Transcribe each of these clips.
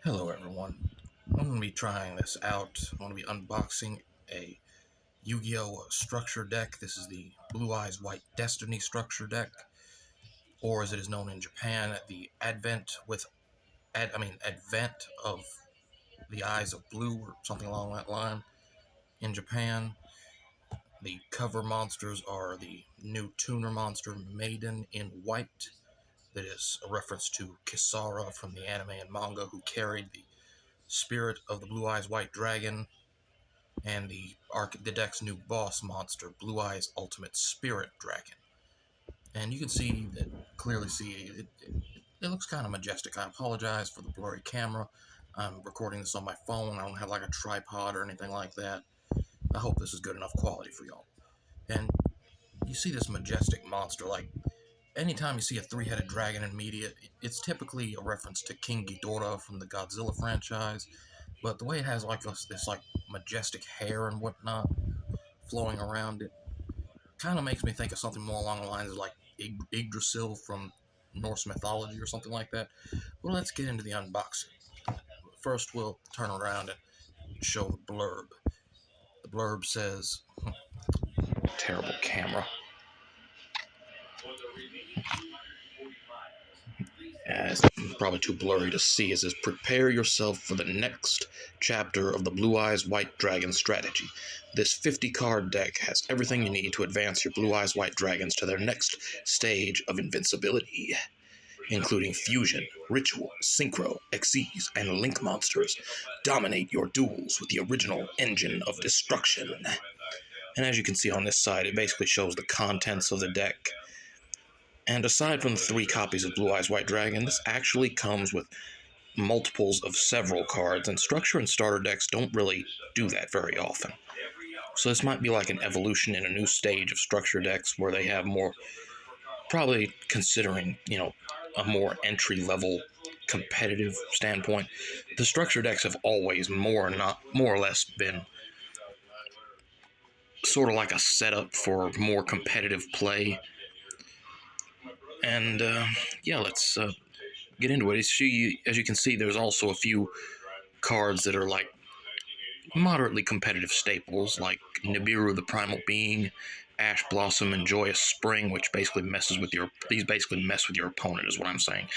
Hello everyone, I'm going to be trying this out. I'm going to be unboxing a Yugioh Structure Deck. This is the Blue Eyes White Destiny Structure Deck, or as it is known in Japan, the Advent of the Eyes of Blue, or something along that line. In Japan, the cover monsters are the new tuner monster Maiden in White. That is a reference to Kisara from the anime and manga, who carried the spirit of the Blue Eyes White Dragon, and the deck's new boss monster, Blue Eyes Ultimate Spirit Dragon. And you can clearly see it looks kind of majestic. I apologize for the blurry camera. I'm recording this on my phone. I don't have like a tripod or anything like that. I hope this is good enough quality for y'all. And you see this majestic monster, like anytime you see a three-headed dragon in media, it's typically a reference to King Ghidorah from the Godzilla franchise. But the way it has like this like majestic hair and whatnot flowing around it kind of makes me think of something more along the lines of like Yggdrasil from Norse mythology or something like that. Well, let's get into the unboxing. First, we'll turn around and show the blurb. The blurb says, terrible camera. It's probably too blurry to see. It says, prepare yourself for the next chapter of the Blue Eyes White Dragon strategy. This 50-card deck has everything you need to advance your Blue Eyes White Dragons to their next stage of invincibility, including fusion, ritual, synchro, Xyz, and link monsters. Dominate your duels with the original engine of destruction. And as you can see on this side, it basically shows the contents of the deck. And aside from the 3 copies of Blue Eyes White Dragon, this actually comes with multiples of several cards, and Structure and Starter decks don't really do that very often. So this might be like an evolution in a new stage of Structure decks where they have more, probably considering, a more entry-level competitive standpoint. The Structure decks have always more or less been sort of like a setup for more competitive play. And yeah, let's get into it. As you can see, there's also a few cards that are like moderately competitive staples, like Nibiru the Primal Being, Ash Blossom, and Joyous Spring, which basically these basically mess with your opponent, is what I'm saying.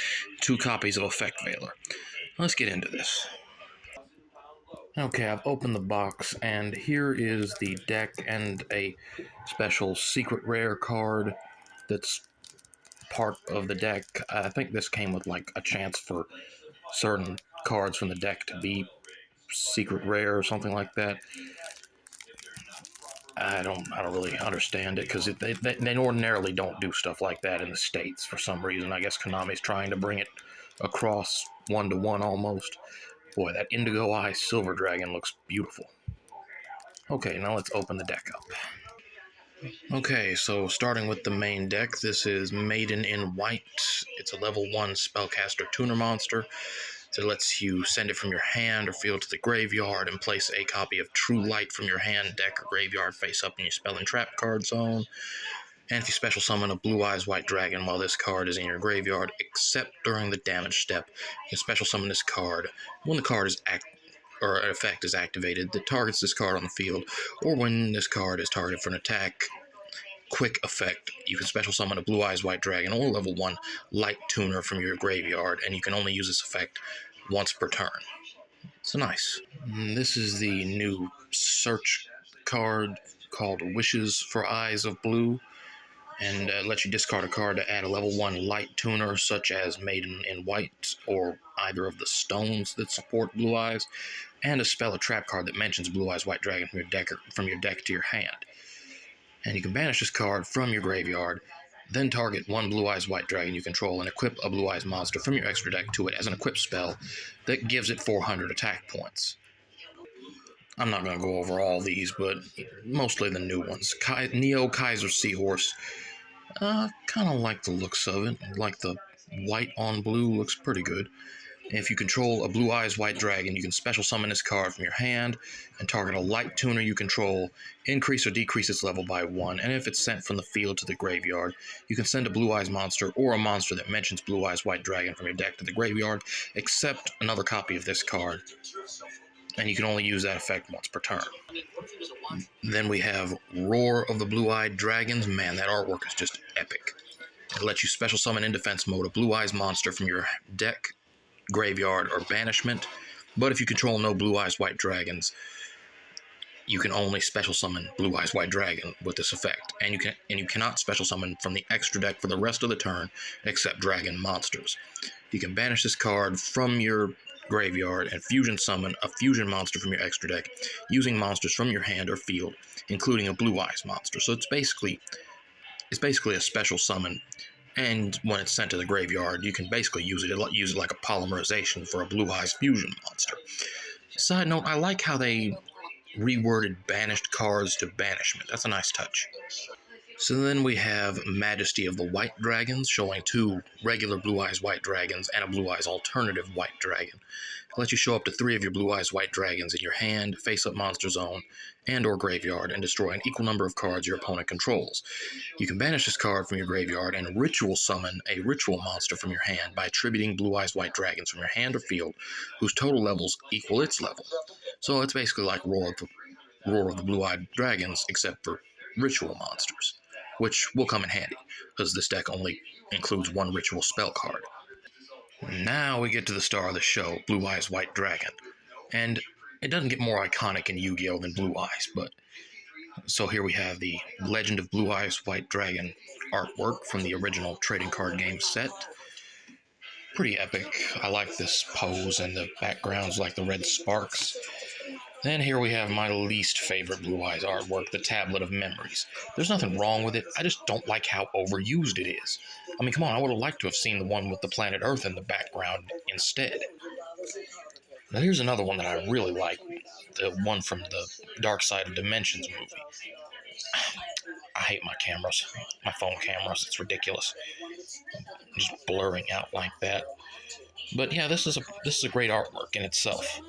2 copies of Effect Veiler. Let's get into this. Okay, I've opened the box, and here is the deck and a special secret rare card that's part of the deck. I think this came with like a chance for certain cards from the deck to be secret rare or something like that. I don't really understand it, because they ordinarily don't do stuff like that in the States for some reason. I guess Konami's trying to bring it across 1-to-1 almost. Boy, that Indigo Eye Silver Dragon looks beautiful. Okay, now let's open the deck up. Okay, so starting with the main deck, this is Maiden in White. It's a level 1 spellcaster tuner monster. So it lets you send it from your hand or field to the graveyard and place a copy of True Light from your hand, deck, or graveyard face up in your spell and trap card zone. And if you special summon a Blue Eyes White Dragon while this card is in your graveyard, except during the damage step, you can special summon this card. When the card is an effect is activated that targets this card on the field, or when this card is targeted for an attack, quick effect, you can special summon a Blue Eyes White Dragon or level 1 Light Tuner from your graveyard, and you can only use this effect once per turn. It's nice. This is the new search card called Wishes for Eyes of Blue, and lets you discard a card to add a level 1 Light Tuner, such as Maiden in White, or either of the stones that support Blue Eyes, and a spell or trap card that mentions Blue Eyes White Dragon from your deck to your hand. And you can banish this card from your graveyard, then target 1 Blue Eyes White Dragon you control and equip a Blue Eyes monster from your extra deck to it as an equip spell that gives it 400 attack points. I'm not going to go over all these, but mostly the new ones. Neo Kaiser Seahorse. Kind of like the looks of it. Like the white on blue looks pretty good. If you control a Blue Eyes White Dragon, you can special summon this card from your hand and target a light tuner you control, increase or decrease its level by 1, and if it's sent from the field to the graveyard, you can send a Blue Eyes monster or a monster that mentions Blue Eyes White Dragon from your deck to the graveyard, except another copy of this card, and you can only use that effect once per turn. Then we have Roar of the Blue-Eyed Dragons. Man, that artwork is just epic. It lets you special summon in defense mode a Blue Eyes monster from your deck, graveyard, or banishment. But if you control no Blue Eyes White Dragons, you can only special summon Blue Eyes White Dragon with this effect, and you cannot special summon from the extra deck for the rest of the turn except dragon monsters. You can banish this card from your graveyard and fusion summon a fusion monster from your extra deck using monsters from your hand or field, including a Blue Eyes monster. So it's basically a special summon, and when it's sent to the graveyard, you can basically use it like a polymerization for a Blue Eyes fusion monster. Side note, I like how they reworded banished cards to banishment. That's a nice touch. So then we have Majesty of the White Dragons, showing 2 regular Blue Eyes White Dragons and a Blue Eyes alternative White Dragon. It lets you show up to 3 of your Blue Eyes White Dragons in your hand, face-up monster zone, and or graveyard, and destroy an equal number of cards your opponent controls. You can banish this card from your graveyard and ritual summon a ritual monster from your hand by attributing Blue Eyes White Dragons from your hand or field, whose total levels equal its level. So it's basically like Roar of the Blue-Eyed Dragons, except for ritual monsters, which will come in handy, because this deck only includes 1 ritual spell card. Now we get to the star of the show, Blue Eyes White Dragon. And it doesn't get more iconic in Yu-Gi-Oh! Than Blue Eyes, but so here we have the Legend of Blue Eyes White Dragon artwork from the original trading card game set. Pretty epic. I like this pose and the backgrounds like the red sparks. Then here we have my least favorite Blue Eyes artwork, the Tablet of Memories. There's nothing wrong with it, I just don't like how overused it is. I mean, come on, I would have liked to have seen the one with the planet Earth in the background instead. Now here's another one that I really like, the one from the Dark Side of Dimensions movie. I hate my cameras, my phone cameras, it's ridiculous. Just blurring out like that. But yeah, this is a great artwork in itself.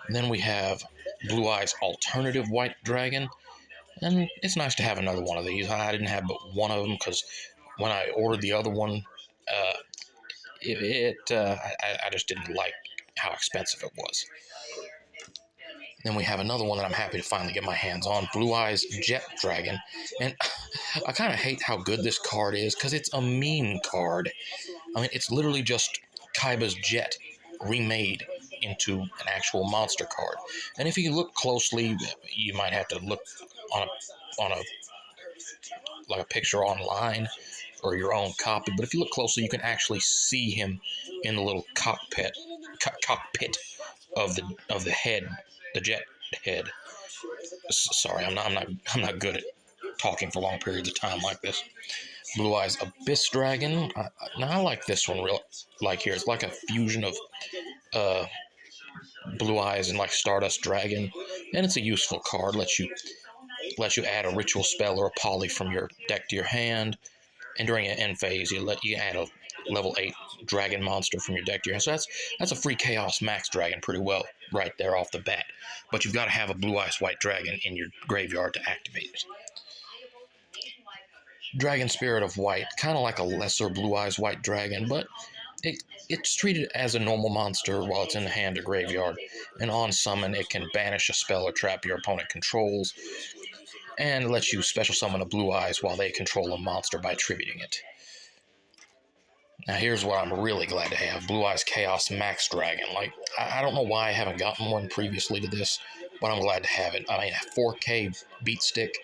And then we have Blue Eyes Alternative White Dragon, and it's nice to have another one of these. I didn't have but one of them because when I ordered the other one, I just didn't like how expensive it was. Then we have another one that I'm happy to finally get my hands on, Blue Eyes Jet Dragon, and I kind of hate how good this card is because it's a meme card. I mean, it's literally just Kaiba's Jet remade into an actual monster card. And if you look closely, you might have to look on a picture online or your own copy. But if you look closely, you can actually see him in the little cockpit of the head, the jet head. Sorry, I'm not good at talking for long periods of time like this. Blue Eyes Abyss Dragon. I like this one real. Like here, it's like a fusion of Blue Eyes and like Stardust Dragon, and it's a useful card. Lets you add a ritual spell or a poly from your deck to your hand, and during an end phase, you add a level 8 dragon monster from your deck to your hand. So that's a free Chaos Max Dragon pretty well right there off the bat. But you've got to have a Blue Eyes White Dragon in your graveyard to activate it. Dragon Spirit of White, kind of like a lesser Blue Eyes White Dragon, but it's treated as a normal monster while it's in the hand or graveyard, and on summon it can banish a spell or trap your opponent controls, and lets you special summon a Blue Eyes while they control a monster by attributing it. Now here's what I'm really glad to have, Blue Eyes Chaos Max Dragon. Like, I don't know why I haven't gotten one previously to this, but I'm glad to have it. I mean, a 4K beat stick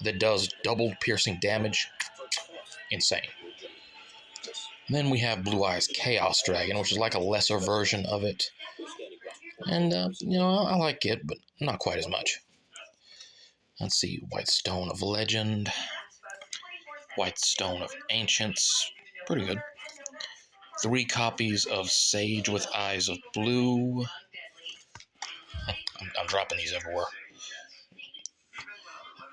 that does double piercing damage, insane. Then we have Blue Eyes Chaos Dragon, which is like a lesser version of it. And, I like it, but not quite as much. Let's see, White Stone of Legend, White Stone of Ancients, pretty good. 3 copies of Sage with Eyes of Blue. I'm dropping these everywhere.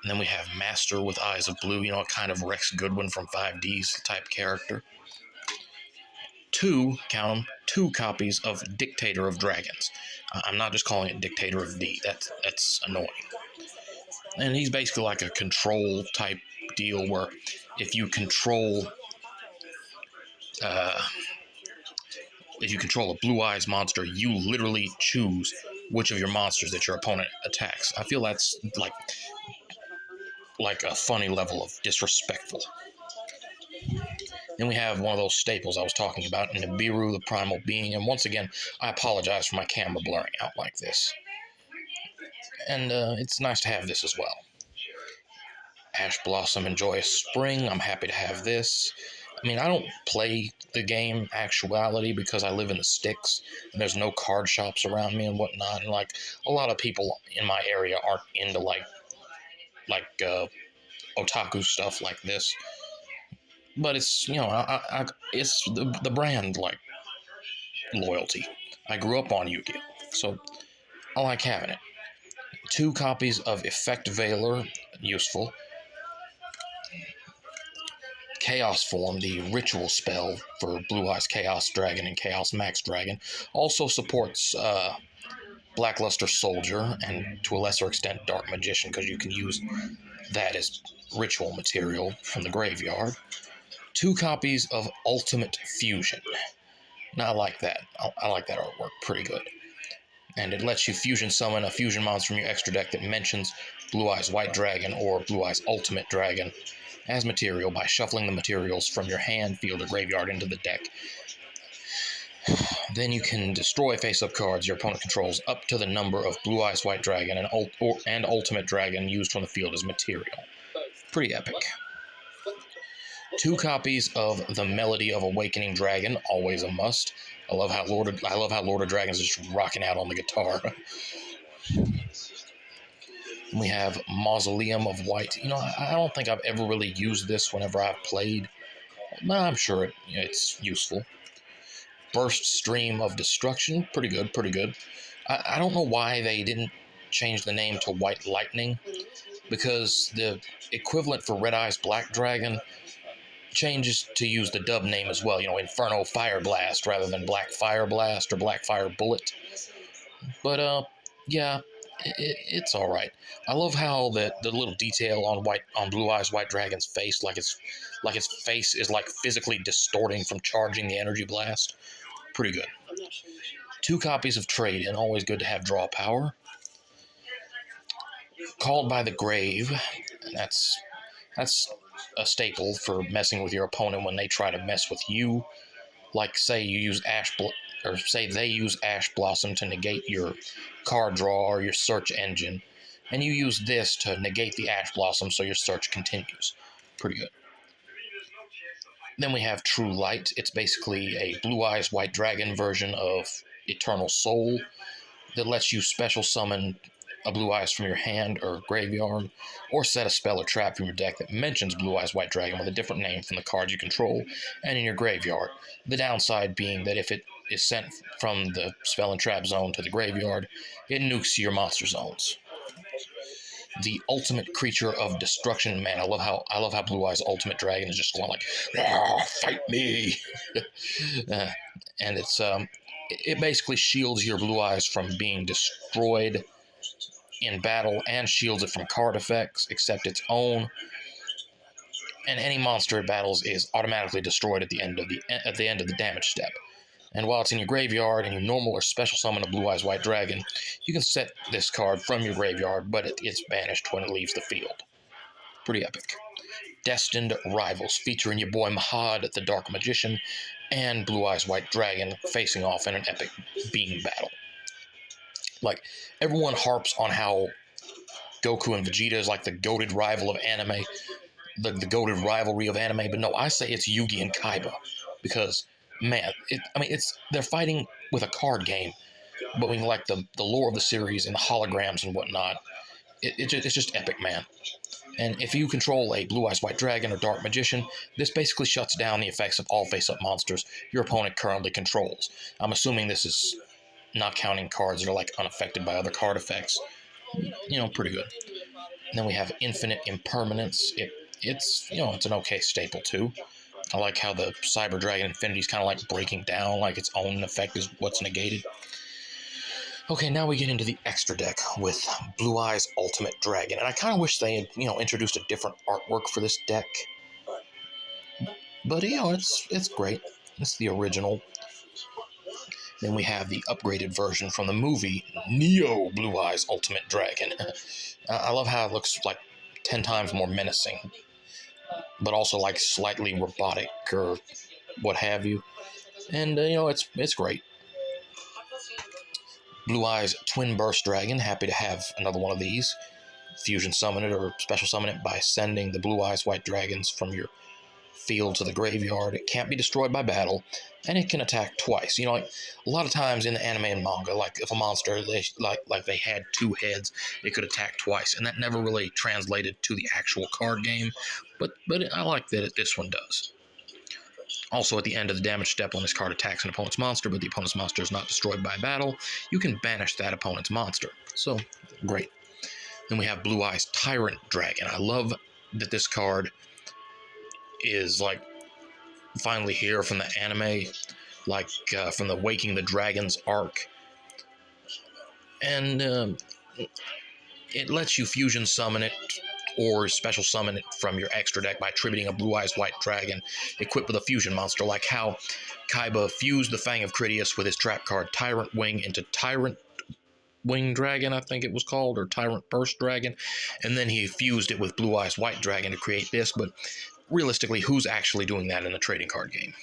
And then we have Master with Eyes of Blue, kind of Rex Goodwin from 5D's type character. count them, 2 copies of Dictator of Dragons. I'm not just calling it Dictator of D. That's annoying. And he's basically like a control type deal where if you control uh, a Blue Eyes monster, you literally choose which of your monsters that your opponent attacks. I feel that's like a funny level of disrespectful. Then we have one of those staples I was talking about, Nibiru, the Primal Being. And once again, I apologize for my camera blurring out like this. And it's nice to have this as well. Ash Blossom, Joyous Spring. I'm happy to have this. I mean, I don't play the game actuality because I live in the sticks and there's no card shops around me and whatnot. And like a lot of people in my area aren't into like otaku stuff like this. But it's, you know, it's the brand like loyalty. I grew up on Yu-Gi-Oh, so I like having it. 2 copies of Effect Veiler, useful. Chaos Form, the ritual spell for Blue Eyes Chaos Dragon and Chaos Max Dragon, also supports Blackluster Soldier and to a lesser extent Dark Magician, because you can use that as ritual material from the graveyard. 2 copies of Ultimate Fusion. Now I like that. I like that artwork pretty good. And it lets you fusion summon a fusion monster from your extra deck that mentions Blue Eyes White Dragon or Blue Eyes Ultimate Dragon as material by shuffling the materials from your hand, field, or graveyard into the deck. Then you can destroy face-up cards your opponent controls up to the number of Blue Eyes White Dragon and Ultimate Dragon used from the field as material. Pretty epic. 2 copies of the Melody of Awakening Dragon, always a must. I love how Lord of Dragons is just rocking out on the guitar. We have Mausoleum of White. You know, I don't think I've ever really used this whenever I've played. But I'm sure it's useful. Burst Stream of Destruction. Pretty good, pretty good. I don't know why they didn't change the name to White Lightning, because the equivalent for Red Eyes Black Dragon changes to use the dub name as well, you know, Inferno Fire Blast rather than Black Fire Blast or Black Fire Bullet. But yeah, it's all right. I love how the little detail on Blue Eyes White Dragon's face, like his face is like physically distorting from charging the energy blast. Pretty good. 2 copies of Trade, and always good to have draw power. Called by the Grave. That's a staple for messing with your opponent when they try to mess with you. Like say you use say they use Ash Blossom to negate your card draw or your search engine, and you use this to negate the Ash Blossom so your search continues. Pretty good. Then we have True Light. It's basically a Blue Eyes White Dragon version of Eternal Soul that lets you special summon a Blue Eyes from your hand or graveyard, or set a spell or trap from your deck that mentions Blue Eyes White Dragon with a different name from the cards you control and in your graveyard. The downside being that if it is sent from the spell and trap zone to the graveyard, it nukes your monster zones. The Ultimate Creature of Destruction. Man, I love how Blue Eyes Ultimate Dragon is just going like, fight me. And it basically shields your Blue Eyes from being destroyed in battle and shields it from card effects except its own, and any monster it battles is automatically destroyed at the end of the damage step. And while it's in your graveyard and you normal or special summon a Blue Eyes White Dragon, you can set this card from your graveyard, but it's banished when it leaves the field. Pretty epic. Destined Rivals, featuring your boy Mahad, the Dark Magician, and Blue Eyes White Dragon facing off in an epic beam battle. Like, everyone harps on how Goku and Vegeta is like the goated rival of anime, the goated rivalry of anime, but no, I say it's Yugi and Kaiba, because, man, they're fighting with a card game, but we like the lore of the series and the holograms and whatnot, it's just epic, man. And if you control a Blue Eyes White Dragon or Dark Magician, this basically shuts down the effects of all face-up monsters your opponent currently controls. I'm assuming this is not counting cards that are like unaffected by other card effects. You know, pretty good. And then we have Infinite Impermanence. It's an okay staple too. I like how the Cyber Dragon Infinity is kind of like breaking down, like its own effect is what's negated. Okay, now we get into the extra deck with Blue Eyes Ultimate Dragon, and I kind of wish they had, introduced a different artwork for this deck. But it's great. It's the original. Then we have the upgraded version from the movie, Neo Blue Eyes Ultimate Dragon. I love how it looks like 10 times more menacing, but also like slightly robotic or what have you. And it's great. Blue Eyes Twin Burst Dragon. Happy to have another one of these. Fusion summon it or special summon it by sending the Blue Eyes White Dragons from your field to the graveyard. It can't be destroyed by battle, and it can attack twice. Like a lot of times in the anime and manga, like if a monster they had two heads, it could attack twice, and that never really translated to the actual card game. But I like that this one does. Also, at the end of the damage step, when this card attacks an opponent's monster, but the opponent's monster is not destroyed by battle, you can banish that opponent's monster. So, great. Then we have Blue Eyes Tyrant Dragon. I love that this card is like finally here from the anime, like from the Waking the Dragons arc. And it lets you fusion summon it or special summon it from your extra deck by attributing a Blue Eyes White Dragon equipped with a fusion monster, like how Kaiba fused the Fang of Critias with his trap card Tyrant Wing into Tyrant Wing Dragon, I think it was called, or Tyrant Burst Dragon, and then he fused it with Blue Eyes White Dragon to create this. But realistically, who's actually doing that in the trading card game?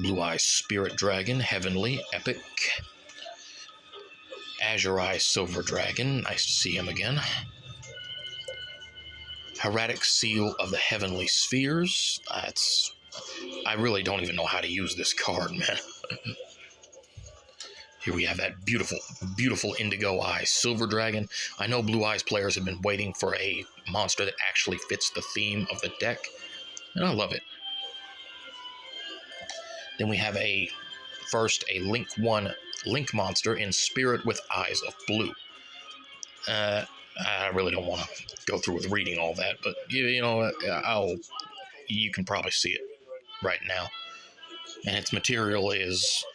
Blue Eyes Spirit Dragon, Heavenly, Epic. Azure Eyes Silver Dragon, nice to see him again. Hieratic Seal of the Heavenly Spheres. I really don't even know how to use this card, man. Here we have that beautiful, beautiful Indigo Eyes Silver Dragon. I know Blue Eyes players have been waiting for a monster that actually fits the theme of the deck, and I love it. Then we have first a Link 1 Link monster in Spirit with Eyes of Blue. I really don't want to go through with reading all that, but you can probably see it right now. And its material is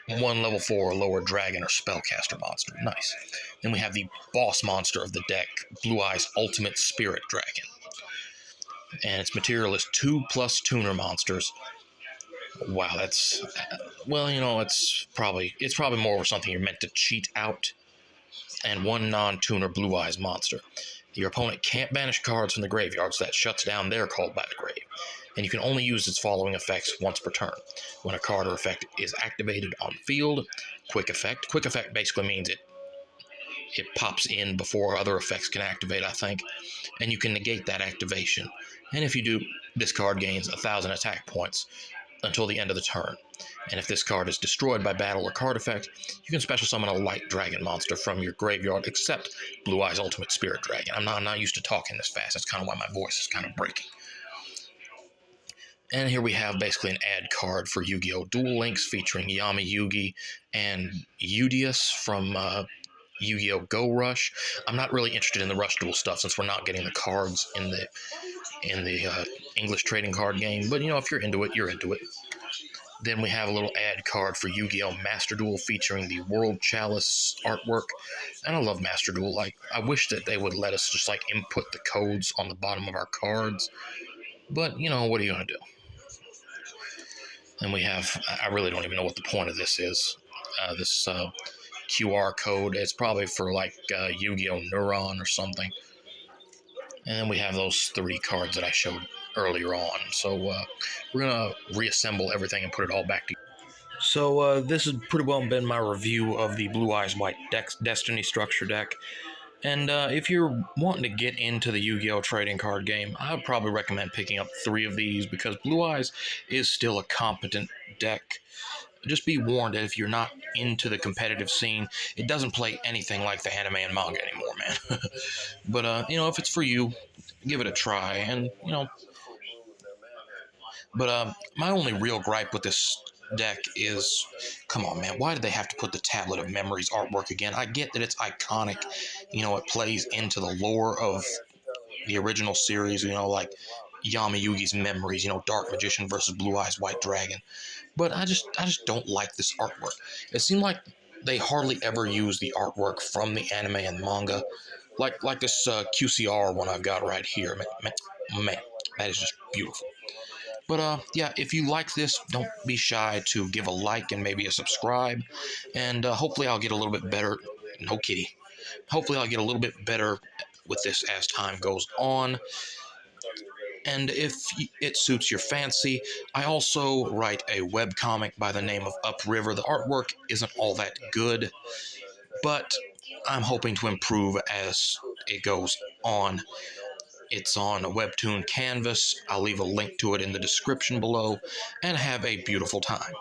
1 level 4 or lower dragon or spellcaster monster. Nice. Then we have the boss monster of the deck, Blue Eyes Ultimate Spirit Dragon. And its material is 2+ tuner monsters. Wow, that's it's probably more of something you're meant to cheat out. And 1 non-tuner Blue Eyes monster. Your opponent can't banish cards from the graveyard, so that shuts down their Called by the Grave. And you can only use its following effects once per turn. When a card or effect is activated on the field, Quick Effect. Quick Effect basically means it pops in before other effects can activate, I think. And you can negate that activation. And if you do, this card gains 1,000 attack points until the end of the turn. And if this card is destroyed by battle or card effect, you can special summon a light dragon monster from your graveyard, except Blue Eyes Ultimate Spirit Dragon. I'm not used to talking this fast. That's kind of why my voice is kind of breaking. And here we have basically an ad card for Yu-Gi-Oh! Duel Links featuring Yami Yugi and Udius from Yu-Gi-Oh! Go Rush. I'm not really interested in the Rush Duel stuff since we're not getting the cards in the English trading card game. But if you're into it, you're into it. Then we have a little ad card for Yu-Gi-Oh! Master Duel featuring the World Chalice artwork. And I love Master Duel. Like, I wish that they would let us just input the codes on the bottom of our cards. But, what are you going to do? And we have, I really don't even know what the point of this is. This QR code, it's probably for Yu-Gi-Oh! Neuron or something. And then we have those 3 cards that I showed earlier on. So we're going to reassemble everything and put it all back together. So this has pretty well been my review of the Blue Eyes White Destiny Structure Deck. And if you're wanting to get into the Yu-Gi-Oh! Trading card game, I would probably recommend picking up 3 of these because Blue Eyes is still a competent deck. Just be warned that if you're not into the competitive scene, it doesn't play anything like the anime and manga anymore, man. But, if it's for you, give it a try. And, But my only real gripe with this deck is, come on, man, why did they have to put the Tablet of Memories artwork again? I get that it's iconic, it plays into the lore of the original series, Yama Yugi's Memories, Dark Magician versus Blue Eyes White Dragon. But I just don't like this artwork. It seemed like they hardly ever use the artwork from the anime and manga, like this QCR one I've got right here. Man, that is just beautiful. But yeah, if you like this, don't be shy to give a like and maybe a subscribe, and hopefully I'll get a little bit better. No kitty. Hopefully I'll get a little bit better with this as time goes on. And if it suits your fancy, I also write a webcomic by the name of Upriver. The artwork isn't all that good, but I'm hoping to improve as it goes on. It's on a webtoon canvas. I'll leave a link to it in the description below, and have a beautiful time.